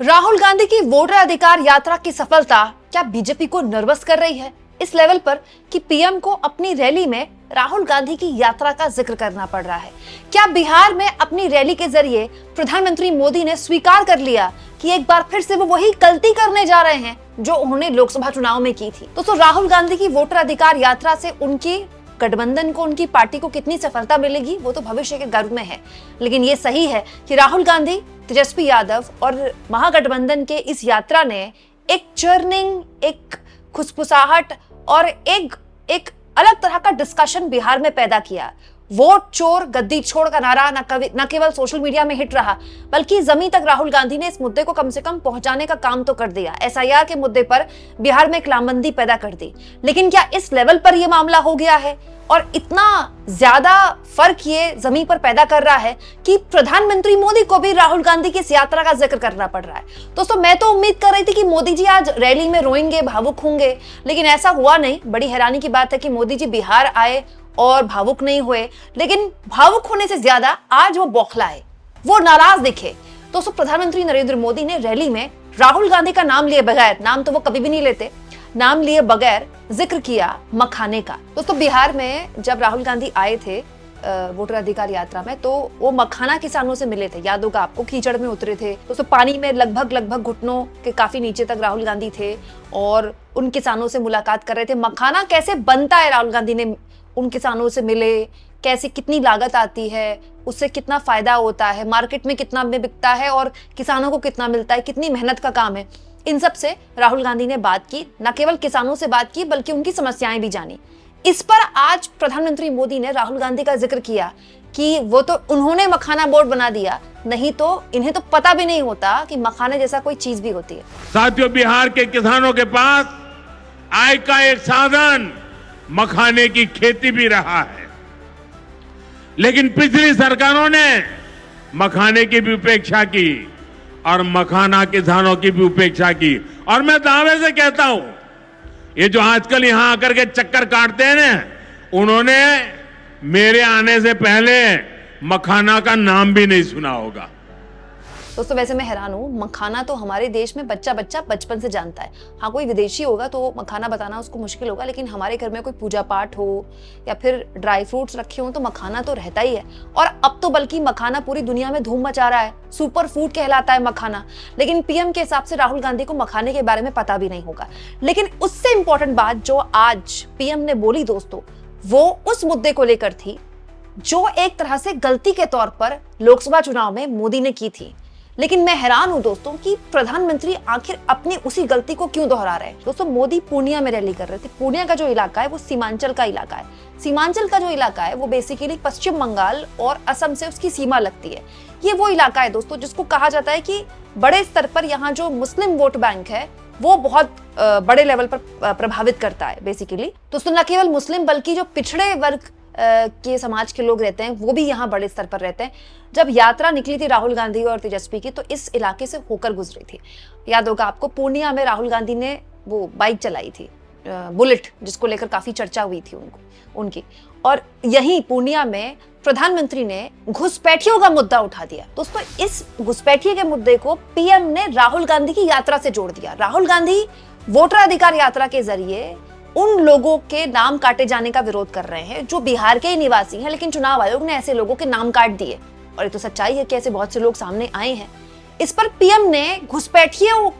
राहुल गांधी की वोटर अधिकार यात्रा की सफलता क्या बीजेपी को नर्वस कर रही है इस लेवल पर कि पीएम को अपनी रैली में राहुल गांधी की यात्रा का जिक्र करना पड़ रहा है? क्या बिहार में अपनी रैली के जरिए प्रधानमंत्री मोदी ने स्वीकार कर लिया कि एक बार फिर से वो वही गलती करने जा रहे हैं जो उन्होंने लोकसभा चुनाव में की थी? दोस्तों, राहुल गांधी की वोटर अधिकार यात्रा से उनकी गठबंधन को, उनकी पार्टी को कितनी सफलता मिलेगी वो तो भविष्य के गर्भ में है, लेकिन ये सही है कि राहुल गांधी, तेजस्वी यादव और महागठबंधन के इस यात्रा ने एक चर्निंग, एक खुसफुसाहट और एक अलग तरह का डिस्कशन बिहार में पैदा किया। वोट चोर गद्दी छोड़ का नारा न केवल सोशल मीडिया में हिट रहा, बल्कि जमीन तक राहुल गांधी ने इस मुद्दे को कम से कम पहुंचाने का काम तो कर दिया। एसआईआर के मुद्दे पर बिहार में एक लामबंदी पैदा कर दी। लेकिन क्या इस लेवल पर यह मामला हो गया है और इतना ज्यादा फर्क ये जमीन पर पैदा कर रहा है कि प्रधानमंत्री मोदी को भी राहुल गांधी की इस यात्रा का जिक्र करना पड़ रहा है? दोस्तों, मैं तो उम्मीद कर रही थी कि मोदी जी आज रैली में रोएंगे, भावुक होंगे, लेकिन ऐसा हुआ नहीं। बड़ी हैरानी की बात है कि मोदी जी बिहार आए और भावुक नहीं हुए, लेकिन भावुक होने से ज्यादा आज वो बौखलाए, वो नाराज दिखे। दोस्तों, प्रधानमंत्री नरेंद्र मोदी ने रैली में राहुल गांधी का नाम लिए बगैर, नाम तो वो कभी भी नहीं लेते, नाम लिए बगैर जिक्र किया मखाने का। दोस्तों, बिहार में जब राहुल गांधी आए थे वोटर अधिकार यात्रा में, तो वो मखाना किसानों से मिले थे। याद होगा आपको, कीचड़ में उतरे थे। दोस्तों, पानी में लगभग घुटनों के काफी नीचे तक राहुल गांधी थे और उन किसानों से मुलाकात कर रहे थे। मखाना कैसे बनता है, राहुल गांधी ने उन किसानों से मिले, कैसे, कितनी लागत आती है, उससे कितना फायदा होता है, मार्केट में कितना में बिकता है और किसानों को कितना मिलता है, कितनी मेहनत का काम है, इन सब से राहुल गांधी ने बात की। न केवल किसानों से बात की बल्कि उनकी समस्याएं भी जानी। इस पर आज प्रधानमंत्री मोदी ने राहुल गांधी का जिक्र किया कि वो तो उन्होंने मखाना बोर्ड बना दिया, नहीं तो इन्हें तो पता भी नहीं होता कि मखाने जैसा कोई चीज भी होती है। साथियों, बिहार के किसानों के पास आय का एक साधन मखाने की खेती भी रहा है, लेकिन पिछली सरकारों ने मखाने की भी उपेक्षा की और मखाना किसानों की भी उपेक्षा की। और मैं दावे से कहता हूं, ये जो आजकल यहां आकर के चक्कर काटते हैं ना, उन्होंने मेरे आने से पहले मखाना का नाम भी नहीं सुना होगा। दोस्तों, वैसे मैं हैरान हूँ, मखाना तो हमारे देश में बच्चा बचपन से जानता है। हाँ, कोई विदेशी होगा तो मखाना बताना उसको मुश्किल होगा, लेकिन हमारे घर में कोई पूजा पाठ हो या फिर ड्राई फ्रूट्स रखे हो तो मखाना तो रहता ही है। और अब तो बल्कि मखाना पूरी दुनिया में धूम मचा रहा है, सुपर फूड कहलाता है मखाना। लेकिन पीएम के हिसाब से राहुल गांधी को मखाने के बारे में पता भी नहीं होगा। लेकिन उससे इंपॉर्टेंट बात जो आज पीएम ने बोली दोस्तों, वो उस मुद्दे को लेकर थी जो एक तरह से गलती के तौर पर लोकसभा चुनाव में मोदी ने की थी। लेकिन मैं हैरान हूं दोस्तों कि प्रधानमंत्री आखिर अपनी उसी गलती को क्यों दोहरा रहे हैं। दोस्तों, मोदी पूर्णिया में रैली कर रहे थे। पूर्णिया का जो इलाका है वो सीमांचल का इलाका है। सीमांचल का जो इलाका है वो बेसिकली पश्चिम बंगाल और असम से उसकी सीमा लगती है। ये वो इलाका है दोस्तों जिसको कहा जाता है कि बड़े स्तर पर यहाँ जो मुस्लिम वोट बैंक है वो बहुत बड़े लेवल पर प्रभावित करता है बेसिकली। दोस्तों, न केवल मुस्लिम बल्कि जो पिछड़े वर्ग के समाज के लोग रहते हैं वो भी यहाँ बड़े स्तर पर रहते हैं। जब यात्रा निकली थी राहुल गांधी और तेजस्वी की, तो इस इलाके से होकर गुजरी थी। याद होगा आपको, पूर्णिया में राहुल गांधी ने वो बाइक चलाई थी, बुलेट, जिसको लेकर काफी चर्चा हुई थी उनकी। और यहीं पूर्णिया में प्रधानमंत्री ने घुसपैठियों का मुद्दा उठा दिया। दोस्तों, इस घुसपैठिए के मुद्दे को पीएम ने राहुल गांधी की यात्रा से जोड़ दिया। राहुल गांधी वोटर अधिकार यात्रा के जरिए उन लोगों के नाम काटे जाने का विरोध कर रहे हैं जो बिहार के ही निवासी हैं, लेकिन चुनाव आयोग ने ऐसे लोगों के नाम काट दिए। और ये तो सच्चाई है कि ऐसे बहुत से लोग सामने आए हैं। इस पर पीएम ने घुसपैठियों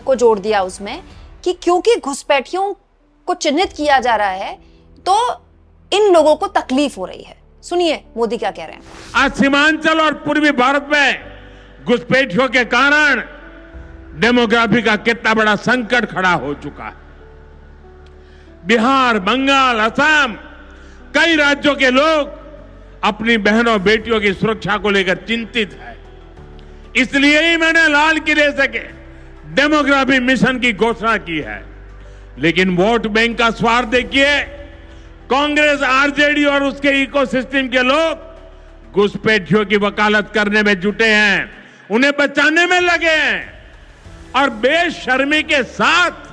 को जोड़ दिया उसमें कि क्योंकि घुसपैठियों को चिन्हित किया जा रहा है तो इन लोगों को तकलीफ हो रही है। सुनिए मोदी क्या कह रहे हैं। आज सीमांचल और पूर्वी भारत में घुसपैठियों के कारण डेमोग्राफी का कितना बड़ा संकट खड़ा हो चुका है। बिहार, बंगाल, असम, कई राज्यों के लोग अपनी बहनों बेटियों की सुरक्षा को लेकर चिंतित है। इसलिए ही मैंने लाल किले से डेमोग्राफी मिशन की घोषणा की है। लेकिन वोट बैंक का स्वार्थ देखिए, कांग्रेस, आरजेडी और उसके इकोसिस्टम के लोग घुसपैठियों की वकालत करने में जुटे हैं, उन्हें बचाने में लगे हैं और बेशर्मी के साथ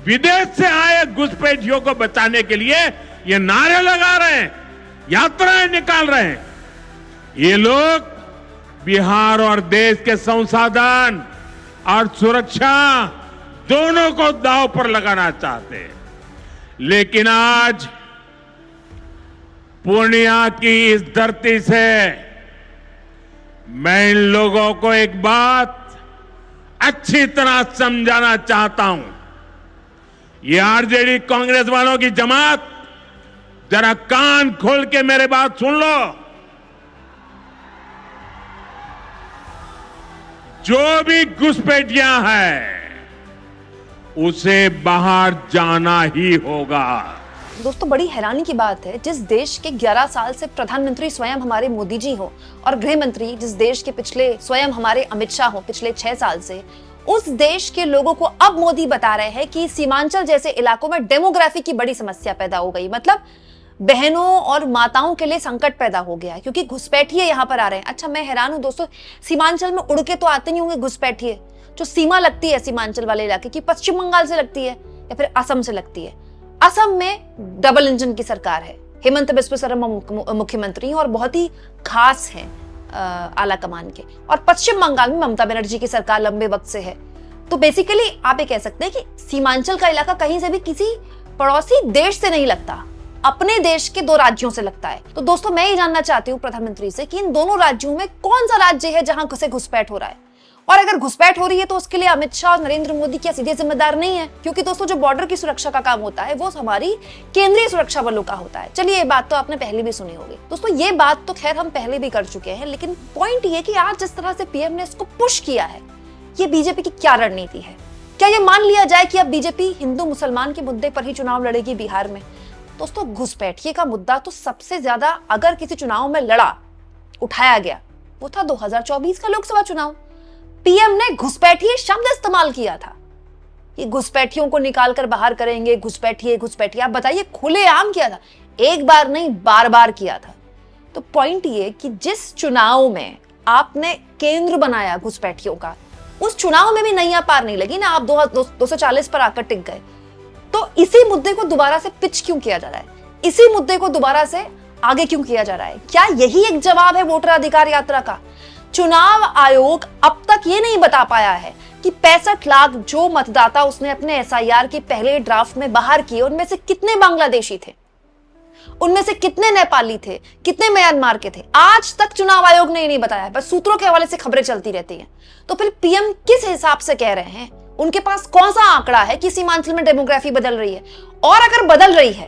विदेश से आए घुसपैठियों को बचाने के लिए ये नारे लगा रहे हैं, यात्राएं निकाल रहे हैं। ये लोग बिहार और देश के संसाधन और सुरक्षा दोनों को दांव पर लगाना चाहते हैं। लेकिन आज पूर्णिया की इस धरती से मैं इन लोगों को एक बात अच्छी तरह समझाना चाहता हूं। ये आरजेडी कांग्रेस वालों की जमात, जरा कान खोल के मेरे बात सुन लो। जो भी घुसपैठियां हैं उसे बाहर जाना ही होगा। दोस्तों, बड़ी हैरानी की बात है, जिस देश के 11 साल से प्रधानमंत्री स्वयं हमारे मोदी जी हो और गृह मंत्री जिस देश के पिछले स्वयं हमारे अमित शाह हो पिछले 6 साल से, उस देश के लोगों को अब मोदी बता रहे हैं कि सीमांचल जैसे इलाकों में डेमोग्राफी की बड़ी समस्या पैदा हो गई। मतलब बहनों और माताओं के लिए संकट पैदा हो गया है क्योंकि घुसपैठिए यहाँ पर आ रहे हैं। अच्छा, मैं हैरान हूं दोस्तों, सीमांचल में उड़ के तो आते नहीं होंगे घुसपैठिए। जो सीमा लगती है सीमांचल वाले इलाके की, पश्चिम बंगाल से लगती है या फिर असम से लगती है। असम में डबल इंजन की सरकार है, हेमंत बिस्वा शर्मा मुख्यमंत्री और बहुत ही खास है आला कमान के, और पश्चिम बंगाल में ममता बनर्जी की सरकार लंबे वक्त से है। तो बेसिकली आप ये कह सकते हैं कि सीमांचल का इलाका कहीं से भी किसी पड़ोसी देश से नहीं लगता, अपने देश के 2 राज्यों से लगता है। तो दोस्तों, मैं ये जानना चाहती हूँ प्रधानमंत्री से कि इन दोनों राज्यों में कौन सा राज्य है जहां से घुसपैठ हो रहा है, और अगर घुसपैठ हो रही है तो उसके लिए अमित शाह और नरेंद्र मोदी क्या सीधे जिम्मेदार नहीं है? क्योंकि दोस्तों, जो बॉर्डर की सुरक्षा का काम होता है वो हमारी केंद्रीय सुरक्षा बलों का होता है। चलिए, ये बात तो आपने पहले भी सुनी होगी। दोस्तों, ये बात तो खैर हम पहले भी कर चुके हैं, लेकिन पॉइंट ये कि आज जिस तरह से पीएम ने इसको पुश किया है, ये बीजेपी की क्या रणनीति है? क्या ये मान लिया जाए कि अब बीजेपी हिंदू मुसलमान के मुद्दे पर ही चुनाव लड़ेगी बिहार में? दोस्तों, घुसपैठिए का मुद्दा तो सबसे ज्यादा अगर किसी चुनाव में उठाया गया वो था 2024 का लोकसभा चुनाव। पीएम ने घुसपैठिए शब्द इस्तेमाल किया था कि घुसपैठियों को निकाल कर बाहर करेंगे, घुसपैठिए घुसपैठिए। आप बताइए, खुलेआम किया था, एक बार नहीं बार बार किया था। तो पॉइंट ये कि जिस चुनाव में आपने केंद्र बनाया घुसपैठियों का, उस चुनाव में भी नैया पार नहीं लगी ना, आप 240 पर आकर टिक गए। तो इसी मुद्दे को दोबारा से पिच क्यों किया जा रहा है? इसी मुद्दे को दोबारा से आगे क्यों किया जा रहा है? क्या यही एक जवाब है वोटर अधिकार यात्रा का? चुनाव आयोग अब तक ये नहीं बता पाया है कि 65 लाख जो मतदाता उसने अपने एसआईआर के पहले ड्राफ्ट में बाहर किए, उनमें से कितने बांग्लादेशी थे, उनमें से कितने नेपाली थे, कितने म्यांमार के थे। आज तक चुनाव आयोग ने ये नहीं बताया है, बस सूत्रों के हवाले से खबरें चलती रहती हैं। तो फिर पीएम किस हिसाब से कह रहे हैं? उनके पास कौन सा आंकड़ा है कि सीमांचल में डेमोग्राफी बदल रही है? और अगर बदल रही है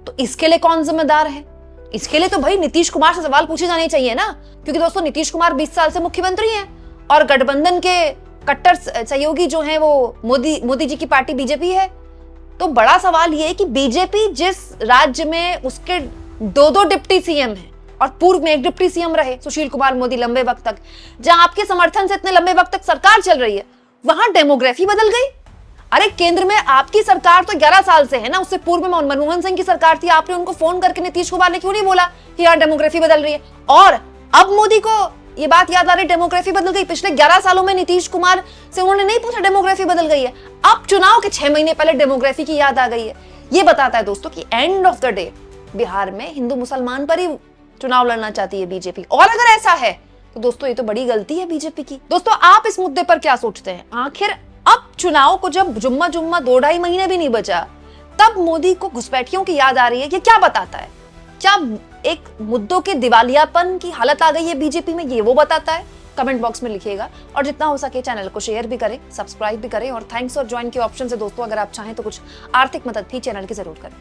तो इसके लिए कौन जिम्मेदार है? इसके लिए तो भाई नीतीश कुमार से सवाल पूछे जाने चाहिए ना, क्योंकि दोस्तों नीतीश कुमार 20 साल से मुख्यमंत्री हैं और गठबंधन के कट्टर सहयोगी जो हैं वो मोदी जी की पार्टी बीजेपी है। तो बड़ा सवाल ये है कि बीजेपी जिस राज्य में उसके 2 डिप्टी सीएम हैं और पूर्व में 1 डिप्टी सीएम रहे सुशील कुमार मोदी लंबे वक्त तक, जहां आपके समर्थन से इतने लंबे वक्त तक सरकार चल रही है, वहां डेमोग्राफी बदल गई। अरे केंद्र में आपकी सरकार तो 11 साल से है ना, उससे पूर्व में मनमोहन सिंह की सरकार थी। आपने उनको फोन करके नीतीश कुमार ने क्यों नहीं बोला कि यार डेमोग्राफी बदल रही है? और अब मोदी को ये बात याद आ रही डेमोग्राफी बदल गई। पिछले 11 सालों में नीतीश कुमार से उन्होंने नहीं पूछा डेमोग्राफी बदल गई है, अब चुनाव के 6 महीने पहले डेमोग्राफी की याद आ गई है। ये बताता है दोस्तों कि end of the day Bihar में हिंदू मुसलमान पर ही चुनाव लड़ना चाहती है बीजेपी। और अगर ऐसा है तो दोस्तों ये तो बड़ी गलती है बीजेपी की। दोस्तों, आप इस मुद्दे पर क्या सोचते हैं? आखिर अब चुनाव को जब जुम्मा 2-2.5 महीने भी नहीं बचा, तब मोदी को घुसपैठियों की याद आ रही है, ये क्या बताता है? क्या एक मुद्दों के दिवालियापन की हालत आ गई है बीजेपी में, ये वो बताता है? कमेंट बॉक्स में लिखिएगा और जितना हो सके चैनल को शेयर भी करें, सब्सक्राइब भी करें और थैंक्स और ज्वाइन के ऑप्शन से दोस्तों अगर आप चाहें तो कुछ आर्थिक मदद भी चैनल की जरूर करें।